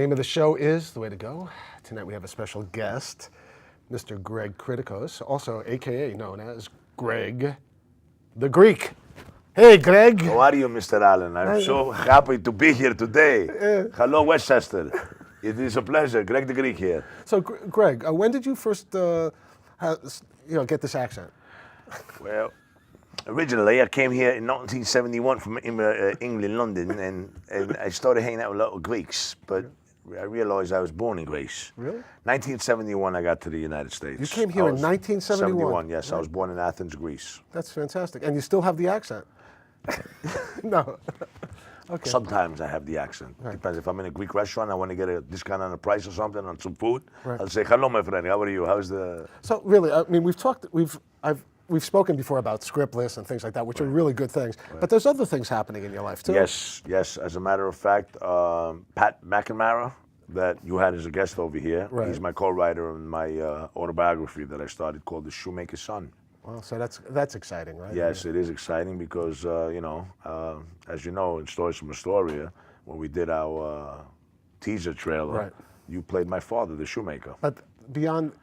name of the show is The Way to Go. Tonight we have a special guest, Mr. Greg Kritikos, also AKA known as Greg the Greek. Hey, Greg. How are you, Mr. Allen? I'm so happy to be here today. Hello, Westchester. It is a pleasure. Greg the Greek here. So, Greg, when did you first get this accent? Well, originally I came here in 1971 from England, London, and I started hanging out with a lot of Greeks, but I realized I was born in Greece. Really? 1971 I got to the United States. You came here in 1971? Yes. Right. I was born in Athens, Greece. That's fantastic. And you still have the accent? No. Okay. Sometimes I have the accent. Right. Depends. If I'm in a Greek restaurant, I want to get a discount on the price or something on some food. Right. I'll say, "Hello, my friend. How are you? How's the?" So really, I mean, we've spoken before about scriptless and things like that, which are really good things. Right. But there's other things happening in your life too. Yes. As a matter of fact, Pat McNamara, that you had as a guest over here, he's my co-writer in my autobiography that I started called The Shoemaker's Son. Well, so that's exciting, right? Yes, it is exciting because, as you know, in Stories from Astoria, when we did our teaser trailer, you played my father, the shoemaker. But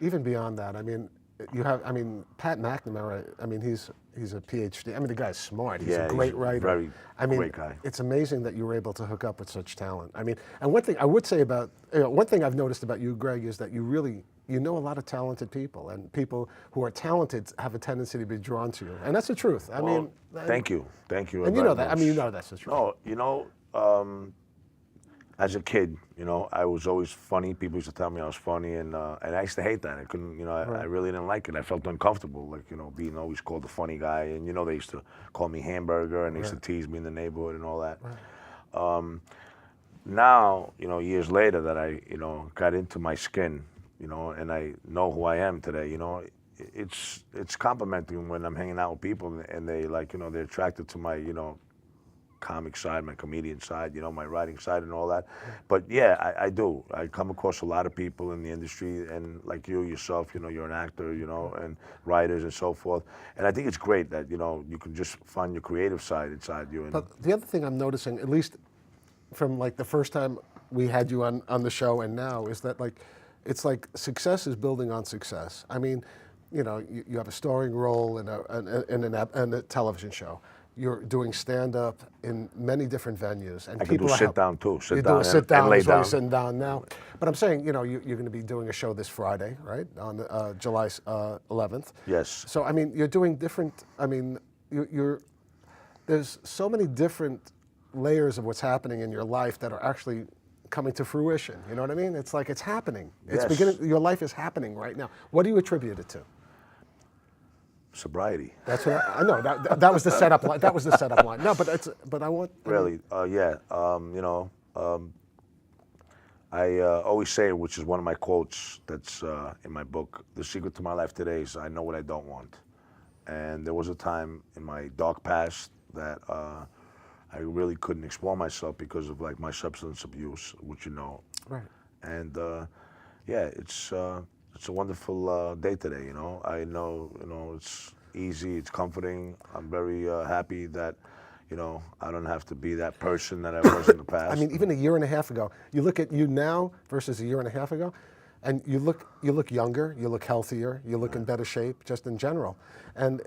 even beyond that, I mean, Pat McNamara, I mean, he's a PhD. I mean, the guy's smart. He's a great writer. Great guy. It's amazing that you were able to hook up with such talent. I mean, and one thing I would say about, one thing I've noticed about you, Greg, is that you know a lot of talented people, and people who are talented have a tendency to be drawn to you, and that's the truth. I mean, thank you. And you know that. I mean, you know that's the truth. No, as a kid, I was always funny. People used to tell me I was funny, and I used to hate that. I couldn't, I really didn't like it. I felt uncomfortable, like, being always called the funny guy. And, they used to call me Hamburger, and they used to tease me in the neighborhood and all that. Right. Now, years later that I, got into my skin, and I know who I am today, it's complimenting when I'm hanging out with people and they they're attracted to my, comic side, my comedian side, my writing side and all that. But yeah, I do. I come across a lot of people in the industry, and like you yourself, you're an actor, and writers and so forth. And I think it's great that, you can just find your creative side inside you. But the other thing I'm noticing, at least from like the first time we had you on the show and now, is that it's like success is building on success. I mean, you have a starring role in a television show. You're doing stand-up in many different venues, and I people can do sit-down too. Sit down and lay down. You're sitting down now. But I'm saying, you're going to be doing a show this Friday, right, on July 11th. Yes. So I mean, you're doing different. I mean, there's so many different layers of what's happening in your life that are actually coming to fruition. You know what I mean? It's like it's happening. It's beginning. Your life is happening right now. What do you attribute it to? Sobriety. That's what I know. That was the setup line. That was the setup line. No, but I want. Really, yeah. I always say, which is one of my quotes that's in my book, the secret to my life today is I know what I don't want. And there was a time in my dark past that I really couldn't explore myself because of my substance abuse, which Right. And yeah, it's a wonderful day today. I know, it's easy, it's comforting. I'm very happy that, I don't have to be that person that I was in the past. I mean, even a year and a half ago, you look at you now versus a year and a half ago, and you look younger, you look healthier, you look in better shape, just in general, and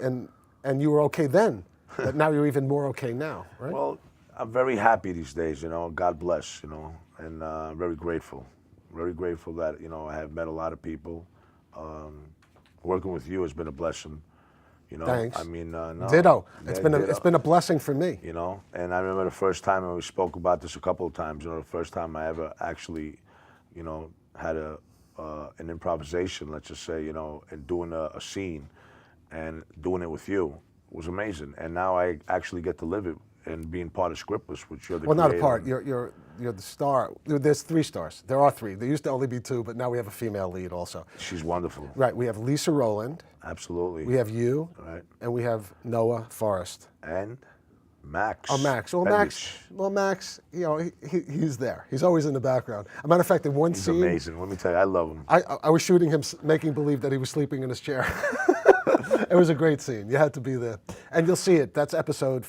you were okay then, but now you're even more okay now, right? Well, I'm very happy these days. God bless, and I'm very grateful. Very grateful that, I have met a lot of people. Working with you has been a blessing. Thanks. I mean, no. Ditto. Yeah, It's been a blessing for me. And I remember the first time, and we spoke about this a couple of times, the first time I ever actually, had an improvisation, let's just say, and doing a scene and doing it with you was amazing. And now I actually get to live it and being part of Scriptless, which you're the creator. Well, not a part. You're the star. There's 3 stars. There are 3. There used to only be 2, but now we have a female lead also. She's wonderful. Right. We have Lisa Rowland. Absolutely. We have you. Right. And we have Noah Forrest. And Max. Oh, Max. Well, Bendich. Max. He's there. He's always in the background. As a matter of fact, in one scene, he's amazing. Let me tell you, I love him. I was shooting him, making believe that he was sleeping in his chair. It was a great scene. You had to be there, and you'll see it. That's episode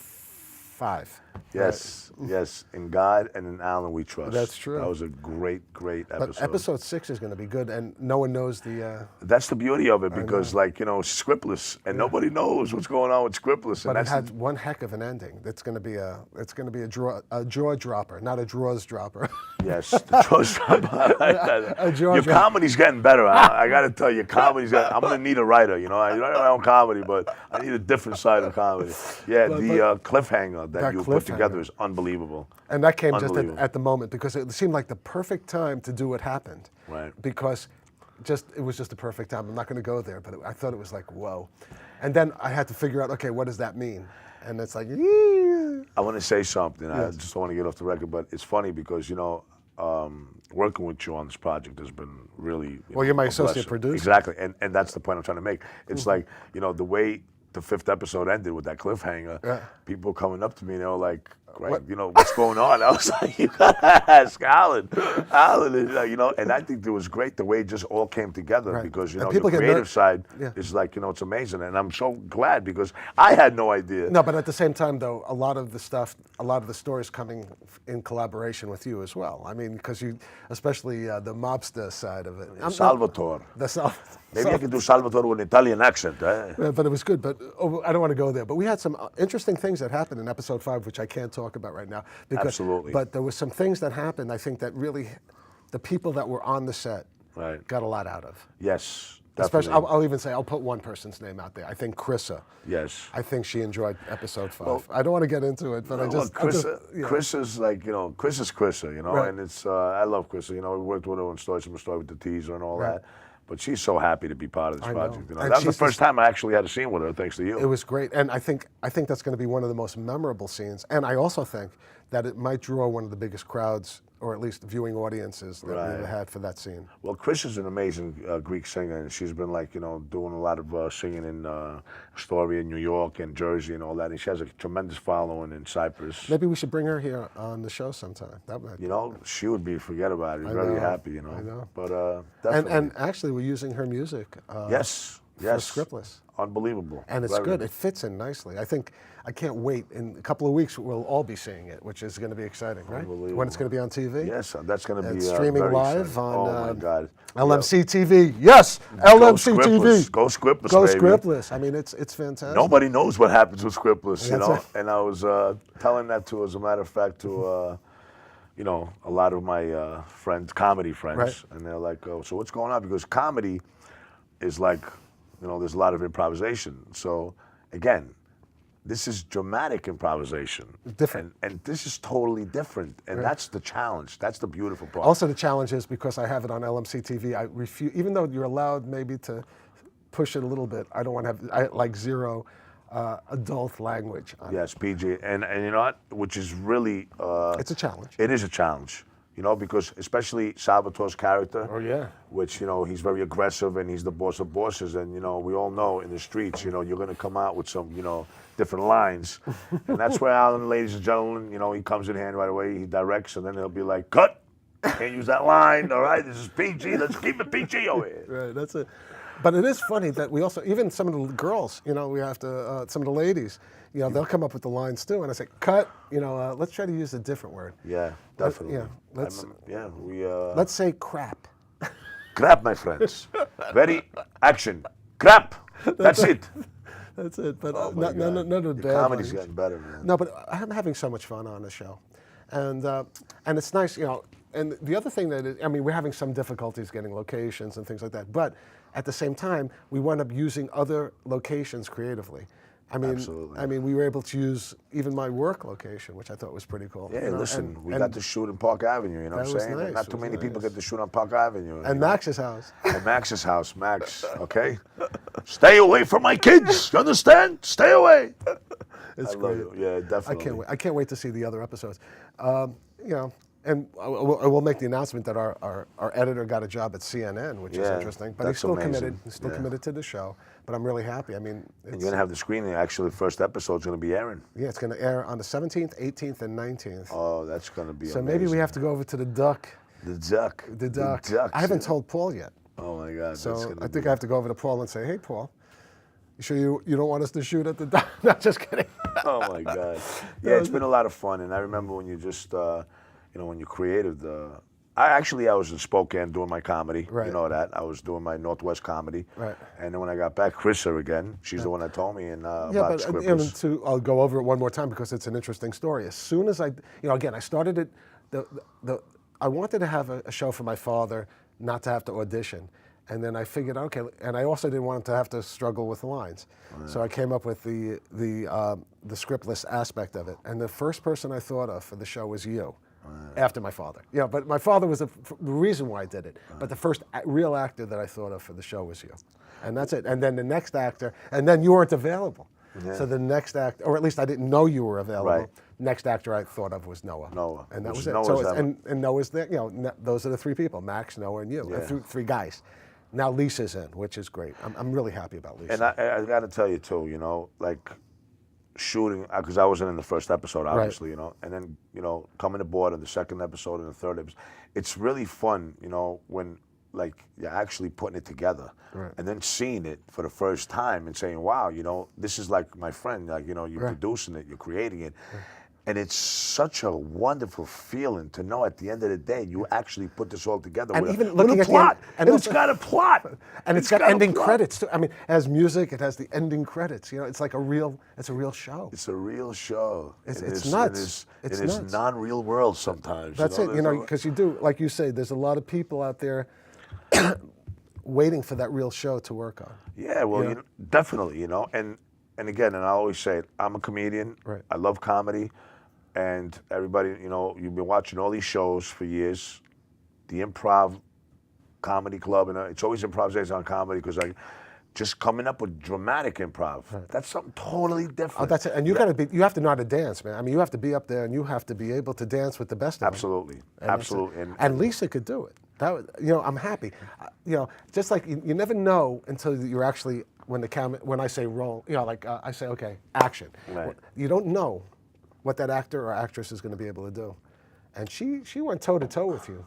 5. Yes, yes. In God and in Alan we trust. That's true. That was a great episode. But episode 6 is going to be good, and no one knows the. That's the beauty of it, because like, it's scriptless, and nobody knows what's going on with scriptless. But And it had one heck of an ending. It's going to be a jaw dropper, not a drawers dropper. Yes, the jaws drop. I like that. A jaw Your drop. comedy's getting better. I got to tell you, I'm going to need a writer. I write my own comedy, but I need a different side of comedy. Yeah, the cliffhanger that you put together is unbelievable. And that came just at the moment, because it seemed like the perfect time to do what happened. Right. Because it was just the perfect time. I'm not going to go there, but I thought it was like, whoa. And then I had to figure out, okay, what does that mean? And it's like, yeah. I want to say something. Yes. I just don't want to get off the record, but it's funny because, working with you on this project has been really. Well, you're my a associate blessing. producer. Exactly, and that's the point I'm trying to make. It's like, the way the 5th episode ended with that cliffhanger, people coming up to me and they were like, Greg, what's going on? I was like, you gotta ask Alan. Alan is and I think it was great the way it just all came together, because, the creative side is like, it's amazing. And I'm so glad, because I had no idea. No, but at the same time, though, a lot of the stories coming in collaboration with you as well. I mean, because you, especially the mobster side of it. Salvatore. Maybe I can do Salvatore with an Italian accent. Yeah, but it was good. But I don't want to go there. But we had some interesting things that happened in episode 5, which I can't talk about right now. Absolutely. But there was some things that happened, I think, that really, the people that were on the set got a lot out of. Yes, Especially, definitely. I'll even say, I'll put one person's name out there. I think Chrissa. Yes. I think she enjoyed episode 5. I don't want to get into it, but Chris is like, Chris is Chrissa, Right. and it's, I love Chrissa. We worked with her on Story with the teaser and all that. But she's so happy to be part of this project. And that was the first time I actually had a scene with her, thanks to you. It was great, and I think that's going to be one of the most memorable scenes. And I also think that it might draw one of the biggest crowds, or at least viewing audiences that we've had for that scene. Well, Chris is an amazing Greek singer, and she's been like, doing a lot of singing in Astoria, New York, and Jersey, and all that. And she has a tremendous following in Cyprus. Maybe we should bring her here on the show sometime. That might. She would be forget about it. Very happy. I know. But definitely. And actually, we're using her music. Yes. For Scriptless. Unbelievable. And it's good. It fits in nicely. I can't wait. In a couple of weeks, we'll all be seeing it, which is going to be exciting, right? When it's going to be on TV. Yes, that's going to be streaming very live exciting. on oh my God. LMC TV. Yes, LMC TV. Go Scriptless, Go baby. Scriptless. I mean, it's fantastic. Nobody knows what happens with Scriptless, And I was telling that to, as a matter of fact, to a lot of my friends, comedy friends, and they're like, "Oh, so what's going on?" Because comedy is like, there's a lot of improvisation. So again, this is dramatic improvisation. Different. And this is totally different. And that's the challenge. That's the beautiful part. Also, the challenge is because I have it on LMC TV, I refuse, even though you're allowed maybe to push it a little bit, I don't want to have, like zero adult language on Yes, PG. And you know what? Which is really... it's a challenge. It is a challenge. Because especially Salvatore's character, which, he's very aggressive and he's the boss of bosses. And, we all know in the streets, you're going to come out with some, different lines. And that's where Alan, ladies and gentlemen, he comes in hand right away, he directs, and then he'll be like, cut, can't use that line, all right, this is PG, let's keep it PG over here. Right, that's it. But it is funny that we also, even some of the girls, we have to, some of the ladies, they'll come up with the lines too, and I say, cut, let's try to use a different word. Yeah, definitely. Let's say crap. Crap, my friends. Very action. Crap. That's it. That's it. But none of the bad comedy's language. getting better, man. No, but I'm having so much fun on the show, and it's nice, And the other thing that is, we're having some difficulties getting locations and things like that, but at the same time, we wound up using other locations creatively. Absolutely. We were able to use even my work location, which I thought was pretty cool. Yeah, listen, we got to shoot in Park Avenue, you know what I'm saying? Nice. Not too many people get to shoot on Park Avenue. And Max's house. And Max's house, Max, okay? Stay away from my kids, you understand? Stay away. It's great. Yeah, definitely. I can't wait to see the other episodes. And I will make the announcement that our editor got a job at CNN, which is interesting. But he's still amazing. committed. He's still committed to the show. But I'm really happy. And you're going to have the screening. Actually, the first episode's going to be airing. Yeah, it's going to air on the 17th, 18th, and 19th. Oh, that's going to be so amazing. maybe we have to go over to the Duck. The Duck. The Duck. The Duck. I haven't told Paul yet. Oh, my God. So I think I have to go over to Paul and say, hey, Paul, You sure you don't want us to shoot at the dog? No, just kidding. Oh my God. Yeah, it's been a lot of fun, and I remember when you just, when you created the. I was in Spokane doing my comedy. Right. You know that. I was doing my Northwest comedy. Right. And then when I got back, Chrissa again. She's the one that told me about but scriptless. I'll go over it one more time because it's an interesting story. As soon as again, I started it. I wanted to have a show for my father, not to have to audition. And then I figured, okay, and I also didn't want him to have to struggle with the lines. So I came up with the scriptless aspect of it. And the first person I thought of for the show was you, after my father. But my father was the reason why I did it. But the first real actor that I thought of for the show was you. And that's it. And then the next actor, and then you weren't available. Yeah. So the next actor, or at least I didn't know you were available. Right. Next actor I thought of was Noah. And that was it. Noah's and Noah's there. Those are the three people: Max, Noah, and you. Yeah. Three guys. Now Lisa's in, which is great. I'm really happy about Lisa. And I got to tell you too, like shooting, because I wasn't in the first episode, obviously, and then coming aboard in the second episode and the third episode, it's really fun, when like you're actually putting it together, and then seeing it for the first time and saying, wow, this is like my friend, like you're producing it, you're creating it. And it's such a wonderful feeling to know at the end of the day you actually put this all together and with even a plot. And it's got a plot. And it's got ending credits too. I mean, it has music, it has the ending credits. It's like a real show. It's a real show. It's nuts. It is non-real world sometimes. That's it, because you do, like you say, there's a lot of people out there waiting for that real show to work on. Yeah, well, definitely, and again, and I always say it, I'm a comedian. Right. I love comedy. And everybody, you've been watching all these shows for years. The Improv Comedy Club, and it's always improvisation on comedy because just coming up with dramatic improv. Right. That's something totally different. Oh, that's it. And you have to know how to dance, man. I mean, you have to be up there and you have to be able to dance with the best of them. Absolutely. And Lisa could do it. I'm happy. Just like you never know until you're actually when I say roll. I say okay, action. Right. You don't know what that actor or actress is going to be able to do. And she went toe-to-toe with you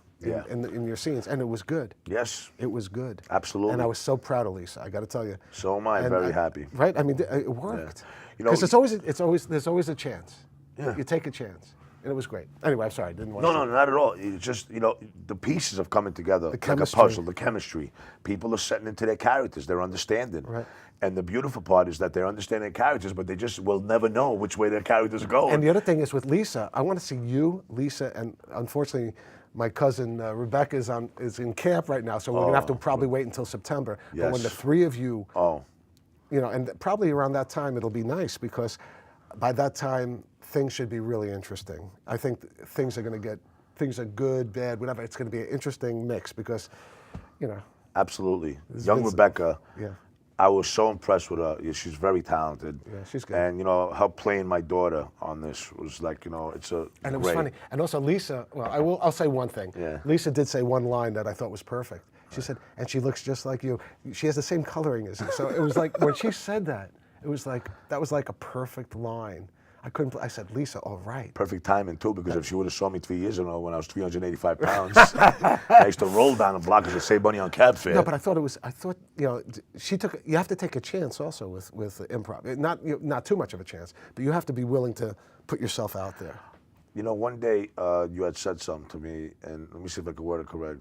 in your scenes, and it was good. Yes. It was good. Absolutely. And I was so proud of Lisa, I got to tell you. So am I, very happy. Right? I mean, it worked. Because there's always a chance. Yeah. You take a chance. And it was great. Anyway, I'm sorry, I didn't want No, not at all. It's just, the pieces of coming together, like a puzzle, the chemistry. People are setting into their characters, they're understanding. Right. And the beautiful part is that they're understanding their characters, but they just will never know which way their characters are going. And the other thing is with Lisa, I want to see you, Lisa, and unfortunately, my cousin Rebecca is in camp right now, so we're going to have to probably wait until September. Yes. But when the three of you, and probably around that time, it'll be nice because by that time, things should be really interesting. I think things are good, bad, whatever. It's going to be an interesting mix because, Absolutely. Young Rebecca. Yeah. I was so impressed with her. She's very talented. Yeah, she's good. And her playing my daughter on this was like, it's a and it was funny. And also Lisa. Well, I'll say one thing. Yeah. Lisa did say one line that I thought was perfect. She said, "And she looks just like you. She has the same coloring as you." So it was like when she said that, it was like that was like a perfect line. I said, Lisa, all right. Perfect timing, too, because if she would have saw me 3 years ago when I was 385 pounds, I used to roll down the block as a save money on cab fare. No, but I thought, you have to take a chance also with improv. Not too much of a chance, but you have to be willing to put yourself out there. One day you had said something to me, and let me see if I can word it correct.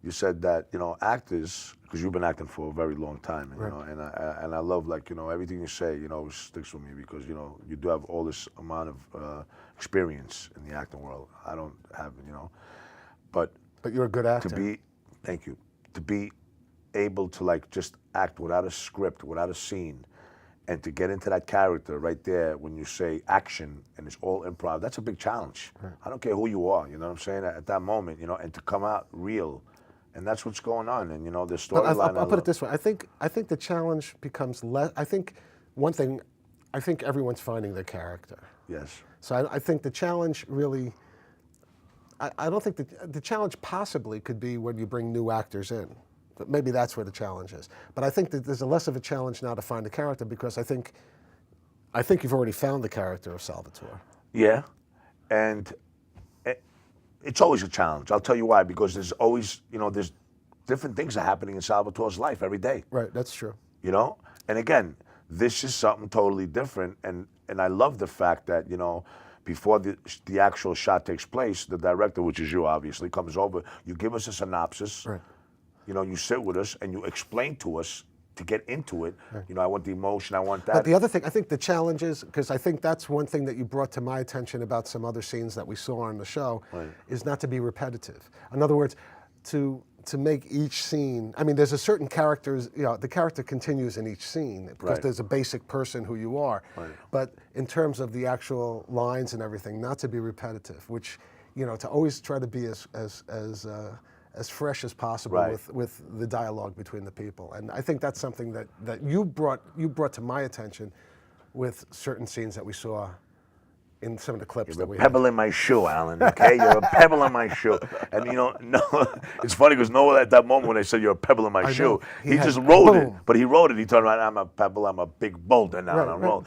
You said that actors, because you've been acting for a very long time, and I love everything you say, sticks with me because you do have all this amount of experience in the acting world. I don't have but you're a good actor. Thank you, to be able to just act without a script, without a scene, and to get into that character right there when you say action and it's all improv, that's a big challenge. Right. I don't care who you are, you know what I'm saying, at that moment, and to come out real. And that's what's going on, and the storyline. I'll put it this way: I think the challenge becomes less. I think everyone's finding their character. Yes. So I think the challenge really. I don't think the challenge possibly could be when you bring new actors in, but maybe that's where the challenge is. But I think that there's a less of a challenge now to find a character because I think you've already found the character of Salvatore. Yeah, and. It's always a challenge. I'll tell you why. Because there's always, there's different things are happening in Salvatore's life every day. Right, that's true. And again, this is something totally different, and I love the fact that, you know, before the actual shot takes place, the director, which is you obviously, comes over, you give us a synopsis, Right. you know, you sit with us and you explain to us to get into it. Right. You know, I want the emotion, I want that. But the other thing, I think the challenge is, because I think that's one thing that you brought to my attention about some other scenes that we saw on the show, right, is not to be repetitive. In other words, to make each scene, I mean, there's a certain characters, you know, the character continues in each scene because right, there's a basic person who you are. Right. But in terms of the actual lines and everything, not to be repetitive, which, you know, to always try to be as fresh as possible, right, with the dialogue between the people. And I think that's something that you brought to my attention with certain scenes that we saw in some of the clips that we had. You're a pebble in my shoe, Alan, okay? You're a pebble in my shoe. And, you know, no, it's funny because Noah, at that moment when I said you're a pebble in my shoe, he just wrote it. But he wrote it. He turned around, I'm a pebble, I'm a big boulder now. Right, right.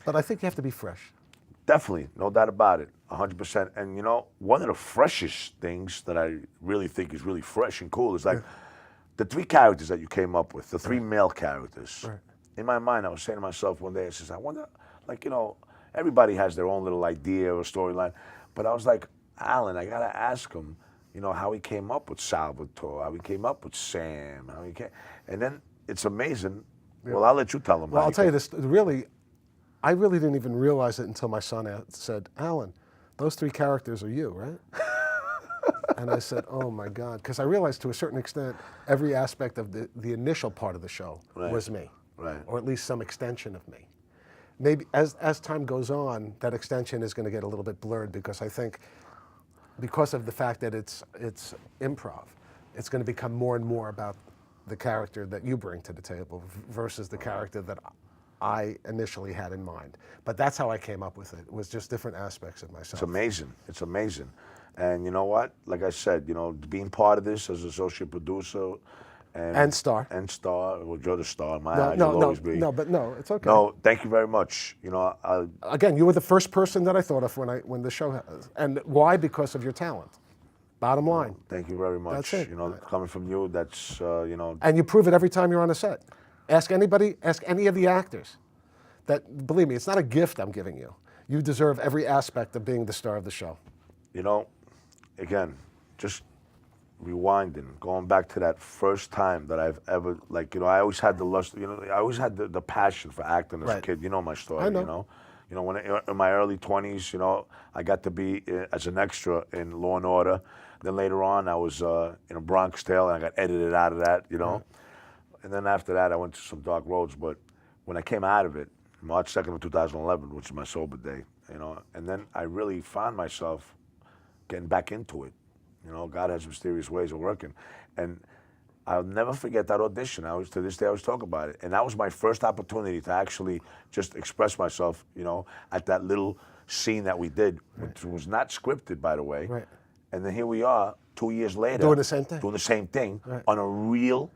But I think you have to be fresh. Definitely, no doubt about it, 100%. And, you know, one of the freshest things that I really think is really fresh and cool is like the three characters that you came up with, the three male characters. Right. In my mind, I was saying to myself one day, I says, I wonder, like, you know, everybody has their own little idea or storyline. But I was like, Alan, I got to ask him, you know, how he came up with Salvatore, how he came up with Sam, how he came. And then it's amazing. Yeah. Well, I'll let you tell him. Well, I'll tell you this, really, I really didn't even realize it until my son said, Alan, those three characters are you, right? And I said, oh my God, because I realized to a certain extent, every aspect of the initial part of the show was me, right, or at least some extension of me. Maybe as time goes on, that extension is going to get a little bit blurred because I think because of the fact that it's improv, it's going to become more and more about the character that you bring to the table versus the character that I initially had in mind. But that's how I came up with it, was just different aspects of myself. It's amazing. It's amazing. And you know what? Like I said, you know, being part of this as associate producer, and star. Well, you're the star. My eyes will always be. No, it's okay. No, thank you very much. You know, again, you were the first person that I thought of when the show, and why? Because of your talent. Bottom line. Well, thank you very much. That's it. You know, coming from you, that's you know. And you prove it every time you're on a set. Ask anybody. Ask any of the actors. That, believe me, it's not a gift I'm giving you. You deserve every aspect of being the star of the show. You know, again, just rewinding, going back to that first time that I've ever, like, you know, I always had the lust, you know, I always had the passion for acting as a kid. You know my story, I know. You know. You know, when in my early 20s, you know, I got to be as an extra in Law and Order. Then later on, I was in a Bronx Tale, and I got edited out of that, you know. And then after that, I went to some dark roads. But when I came out of it, March 2nd of 2011, which is my sober day, you know, and then I really found myself getting back into it. You know, God has mysterious ways of working. And I'll never forget that audition. To this day, I always talk about it. And that was my first opportunity to actually just express myself, you know, at that little scene that we did, which was not scripted, by the way. Right. And then here we are, 2 years later. Doing the same thing. Doing the same thing on a real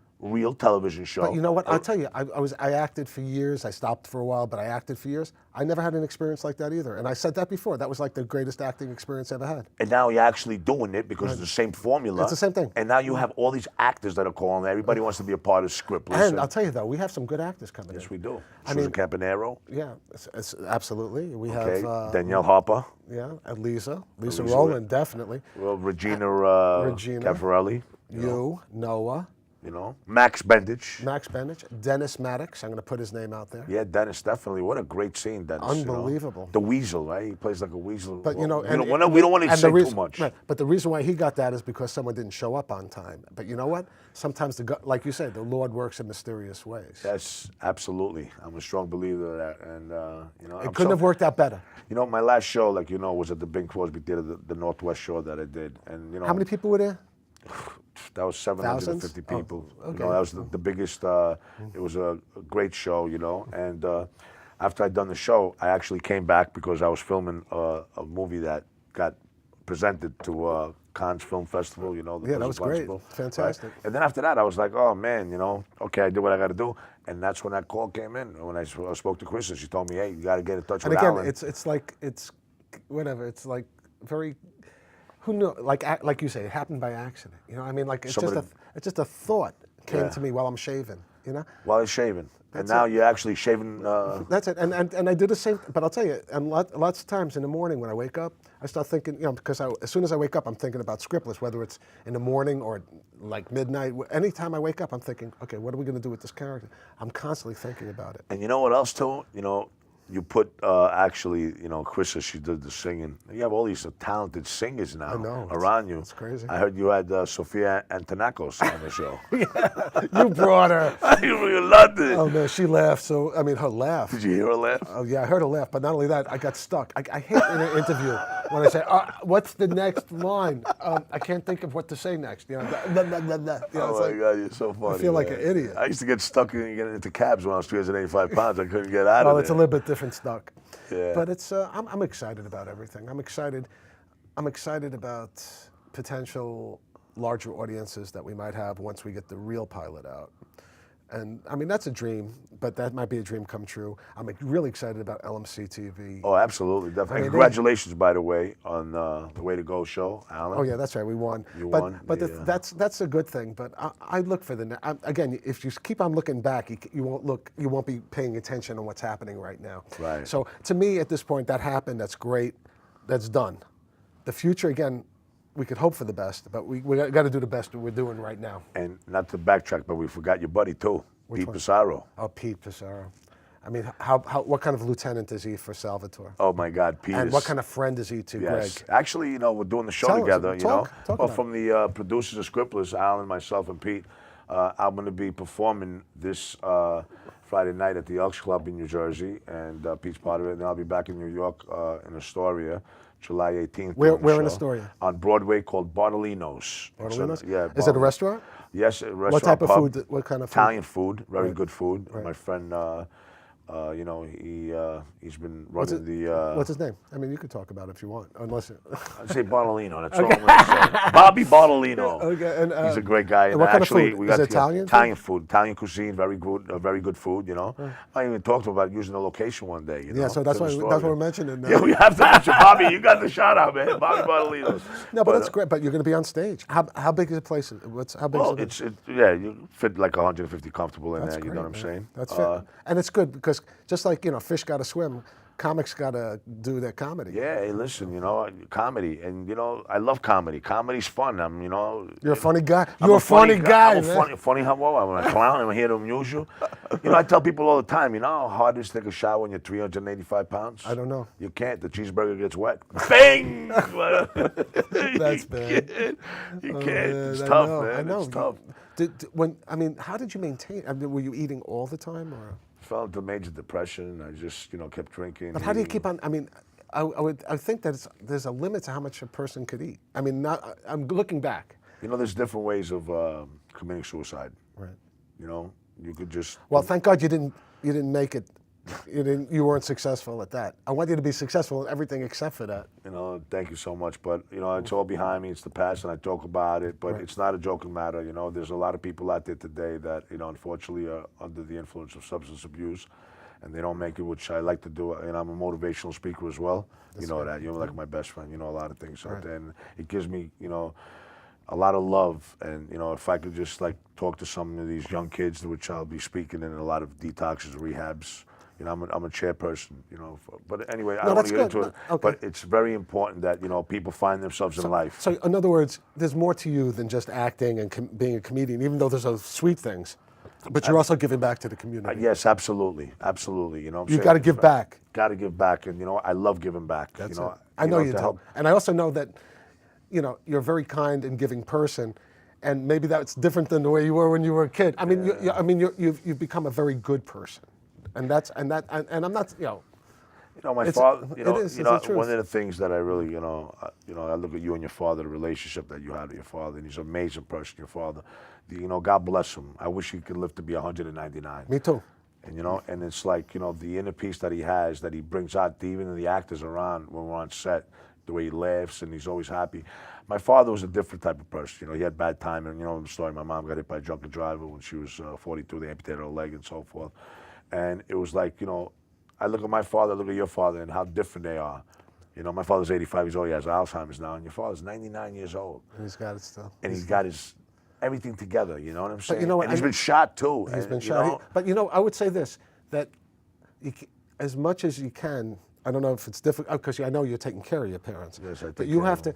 television show. But you know what? I'll tell you, I acted for years. I stopped for a while, but I acted for years. I never had an experience like that either. And I said that before. That was like the greatest acting experience I ever had. And now you're actually doing it because it's the same formula. It's the same thing. And now you have all these actors that are calling. Everybody wants to be a part of the script. Listen. And I'll tell you though, we have some good actors coming in. Yes, we do. Susan Campanero. Yeah, it's absolutely. We have Danielle Harper. Yeah, and Lisa Rowland, definitely. Well, Regina Caffarelli. You, Noah. You know, Max Bendich. Dennis Maddox, I'm going to put his name out there. Yeah, Dennis, definitely. What a great scene, Dennis. Unbelievable. You know? The Weasel, right? He plays like a weasel. But, you know, we don't want to say too much. Right, but the reason why he got that is because someone didn't show up on time. But you know what? Sometimes, like you said, the Lord works in mysterious ways. Yes, absolutely. I'm a strong believer of that. And, you know, it couldn't have worked out better. You know, my last show, like you know, was at the Bing Crosby Theater, the Northwest show that I did. And, you know. How many people were there? That was 750 people. Okay. You know, that was the biggest. It was a great show, you know. And after I'd done the show, I actually came back because I was filming a movie that got presented to Cannes Film Festival. You know, that was great, fantastic. Right? And then after that, I was like, oh man, you know, okay, I did what I got to do. And that's when that call came in. When I spoke to Kristen, she told me, hey, you got to get in touch with Alan. And again, it's like very. Who knew? Like you say, it happened by accident. You know, I mean, like it's just a thought came to me while I'm shaving. you know? While he's shaving. And now you're actually shaving. That's it. And I do the same, but I'll tell you, and lots of times in the morning when I wake up, I start thinking, you know, because as soon as I wake up, I'm thinking about Scriptless, whether it's in the morning or like midnight. Anytime I wake up, I'm thinking, okay, what are we going to do with this character? I'm constantly thinking about it. And you know what else, too? You know, you put actually, you know, Krista, she did the singing. You have all these talented singers now around you. It's crazy. I heard you had Sofia Antonakos on the show. You brought her. You loved it. Oh, man, she laughed. So, I mean, her laugh. Did you hear her laugh? Oh, yeah, I heard her laugh. But not only that, I got stuck. I hate in an interview when I say, what's the next line? I can't think of what to say next. You know, blah, blah, blah, blah. You know, Oh, my God, you're so funny. I feel like an idiot. I used to get stuck in getting into cabs when I was 385 pounds. I couldn't get out of it. It's a little bit different stuck. Yeah. But it's I'm excited about everything. I'm excited about potential larger audiences that we might have once we get the real pilot out. And I mean, that's a dream, but that might be a dream come true. I'm really excited about LMC TV. Oh, absolutely, definitely. I mean, congratulations, by the way, on the Way to Go show, Alan. Oh yeah, that's right. We won. You won. But that's a good thing. But I look for again. If you keep on looking back, you won't be paying attention on what's happening right now. Right. So to me, at this point, that happened. That's great. That's done. The future, again, we could hope for the best, but we got to do the best that we're doing right now. And not to backtrack, but we forgot your buddy too, Pete Pissarro. Oh, Pete Pissarro. I mean, what kind of lieutenant is he for Salvatore? Oh my God, Pete. And what kind of friend is he to Greg? Actually, you know, we're doing the show together. Well, from the producers of Scriptless, Alan, myself, and Pete, I'm going to be performing this Friday night at the Elks Club in New Jersey, and Pete's part of it. And I'll be back in New York in Astoria, July 18th. Where in Astoria? On Broadway, called Bartolino's. Bartolino's? Yeah. Is it a restaurant? Yes, a restaurant. What type of pub. food? What kind of food? Italian food, very good food. Right. My friend, you know, he's been running What's his name? I mean, you could talk about it if you want, unless. I'd say Bartolino. That's all I'm going to say. Bobby Bartolino. Okay, and he's a great guy. And what kind of actually, food? we got Is it Italian? Italian food, Italian cuisine, very good food. You know, I even talked to him about using the location one day. You know, Yeah, so that's what we're mentioning now. Yeah, we have to mention Bobby. You got the shout out, man. Bobby Bartolino. No, but that's great. But you're going to be on stage. How big is the place? How big? Well, is it? you fit like 150 comfortable in That's there. great, You know what I'm man. saying? That's fair. And it's good because just like, you know, fish got to swim, comics got to do their comedy. Yeah, hey, listen, you know, comedy, and you know, I love comedy. Comedy's fun. You know, You're a funny guy. You're a funny guy, I'm man. funny how I'm a clown. I'm here to amuse you. You know, I tell people all the time. You know how hard it is to take a shower when you're 385 pounds? I don't know. You can't. The cheeseburger gets wet. Bang! That's bad. You can't. Man, It's I tough, know, man. I know. It's tough. How did you maintain? I mean, were you eating all the time, or? Fell into major depression. I just, you know, kept drinking. But how do you keep on? I mean, I think that there's a limit to how much a person could eat. I mean, I'm looking back. You know, there's different ways of committing suicide. Right. You know, you could just. Well, thank God you didn't make it. You weren't successful at that. I want you to be successful in everything except for that. You know, thank you so much. But, you know, it's all behind me. It's the past, and I talk about it. But it's not a joking matter. You know, there's a lot of people out there today that, you know, unfortunately are under the influence of substance abuse, and they don't make it, which I like to do. And I'm a motivational speaker as well. You know that. You're like my best friend. You know a lot of things out there. And it gives me, you know, a lot of love. And, you know, if I could just, like, talk to some of these young kids, which I'll be speaking in a lot of detoxes, rehabs. You know, I'm a chairperson, you know. But anyway, I don't want to get into it. Okay. But it's very important that, you know, people find themselves in life. So, in other words, there's more to you than just acting and being a comedian, even though there's those sweet things. But you're also giving back to the community. Yes, absolutely. Absolutely. You know what I'm saying? You got to give back. Got to give back. And, you know, I love giving back. That's you know, it. I know you do. And I also know that, you know, you're a very kind and giving person. And maybe that's different than the way you were when you were a kid. I mean, you've become a very good person. And I'm not, you know. You know, my father. You know, one of the things that I really, I look at you and your father, the relationship that you had with your father, and he's an amazing person. Your father, you know, God bless him. I wish he could live to be 199. Me too. And you know, and it's like, you know, the inner peace that he has, that he brings out even the actors around when we're on set, the way he laughs and he's always happy. My father was a different type of person. You know, he had bad timing. You know the story. My mom got hit by a drunken driver when she was 42. They amputated her leg and so forth. And it was like, you know, I look at my father, I look at your father, and how different they are. You know, my father's 85 years old, he has Alzheimer's now, and your father's 99 years old. And he's got it still. And he's got his everything together. You know what I'm saying? you know what, And he's I been mean- shot too. He's and, been you shot. know, But I would say this, that as much as you can, I don't know if it's difficult, because I know you're taking care of your parents. Yes, I But take you care have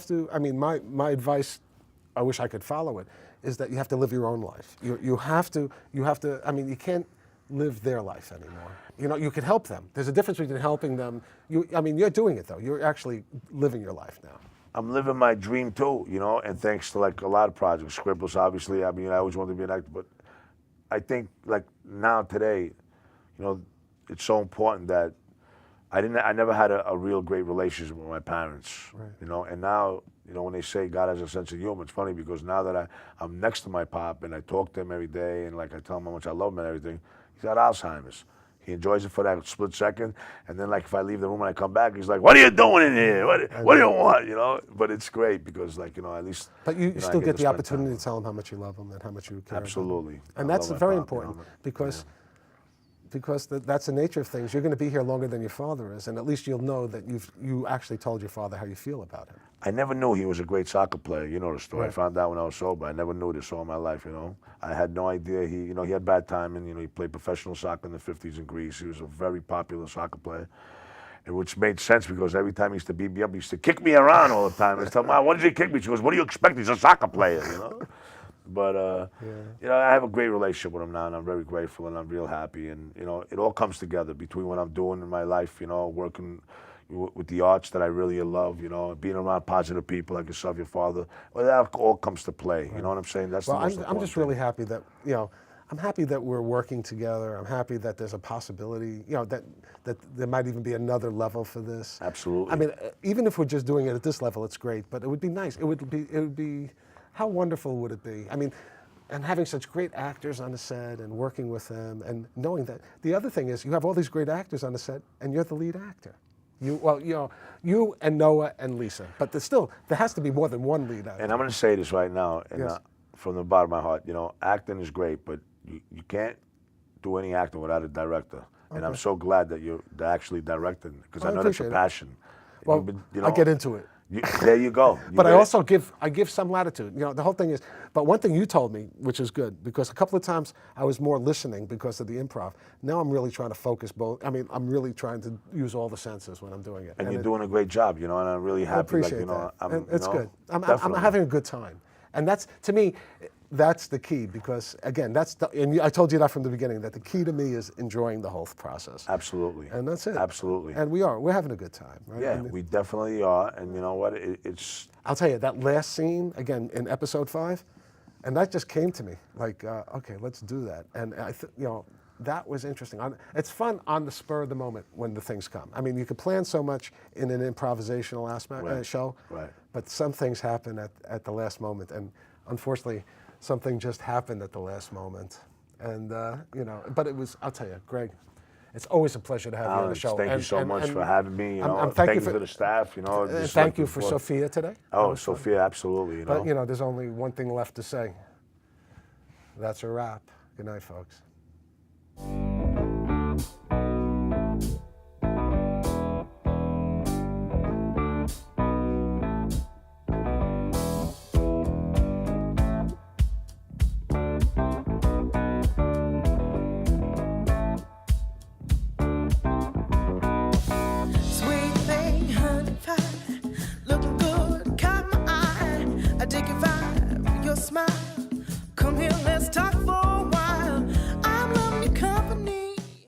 of to, I mean, my advice, I wish I could follow it, is that you have to live your own life. You have to, I mean, you can't live their life anymore. You can help them. There's a difference between helping them. I mean, you're doing it though. You're actually living your life now. I'm living my dream too, and thanks to like a lot of projects, Scribbles, obviously. I mean, I always wanted to be an actor, but I think like now today, it's so important that I never had a real great relationship with my parents, Right. and now, when they say God has a sense of humor, it's funny because now that I'm next to my pop and I talk to him every day and like I tell him how much I love him and everything, he's got Alzheimer's. He enjoys it for that split second, and then like if I leave the room and I come back, he's like, "What are you doing in here? What do you want?" But it's great because like at least. But you I still get to the spend opportunity time to tell them how much you love them and how much you care. Absolutely. About them. And I that's love my very pop, important because that's the nature of things. You're going to be here longer than your father is, and at least you'll know that you actually told your father how you feel about him. I never knew he was a great soccer player. You know the story. Right. I found out when I was sober. I never knew this all my life. I had no idea. He had bad timing. He played professional soccer in the '50s in Greece. He was a very popular soccer player, and which made sense because every time he used to beat me up, he used to kick me around all the time. I was telling him, "Why did he kick me?" She goes, "What do you expect? He's a soccer player." But I have a great relationship with him now, and I'm very grateful, and I'm real happy. And it all comes together between what I'm doing in my life. Working with the arts that I really love. Being around positive people like yourself, your father. Well, that all comes to play. You know what I'm saying? That's Well, the most I'm important just thing. really happy that I'm happy that we're working together. I'm happy that there's a possibility, that there might even be another level for this. Absolutely. I mean, even if we're just doing it at this level, it's great. But it would be nice. It would be. How wonderful would it be? I mean, and having such great actors on the set and working with them and knowing that. The other thing is you have all these great actors on the set and you're the lead actor. You and Noah and Lisa. But there has to be more than one lead actor. And I'm going to say this right now, and Yes. from the bottom of my heart, acting is great, but you can't do any acting without a director. And I'm so glad that you're actually directing, because I know that's your appreciate it. passion. Well, I'll get into it. There you go. But I also give some latitude. The whole thing is, but one thing you told me, which is good, because a couple of times I was more listening because of the improv. Now I'm really trying to focus both. I mean, I'm really trying to use all the senses when I'm doing it. And you're doing a great job, and I'm really happy. I appreciate that. It's good. I'm definitely. having a good time. And that's, to me, that's the key, because again, I told you that from the beginning, that the key to me is enjoying the whole process. Absolutely. And that's it. Absolutely. And we're having a good time, right? Yeah, we definitely are. And you know what? It's. I'll tell you, that last scene, again, in episode 5, and that just came to me, like, okay, let's do that. And that was interesting. It's fun on the spur of the moment when the things come. I mean, you could plan so much in an improvisational aspect show, right. But some things happen at the last moment, and unfortunately, something just happened at the last moment. And but it was. I'll tell you, Greg, it's always a pleasure to have you on the show. Thank you so much for having me. Thank you to the staff. Thank you for Sophia today. Oh, Sophia, absolutely. But there's only one thing left to say. That's a wrap. Good night, folks.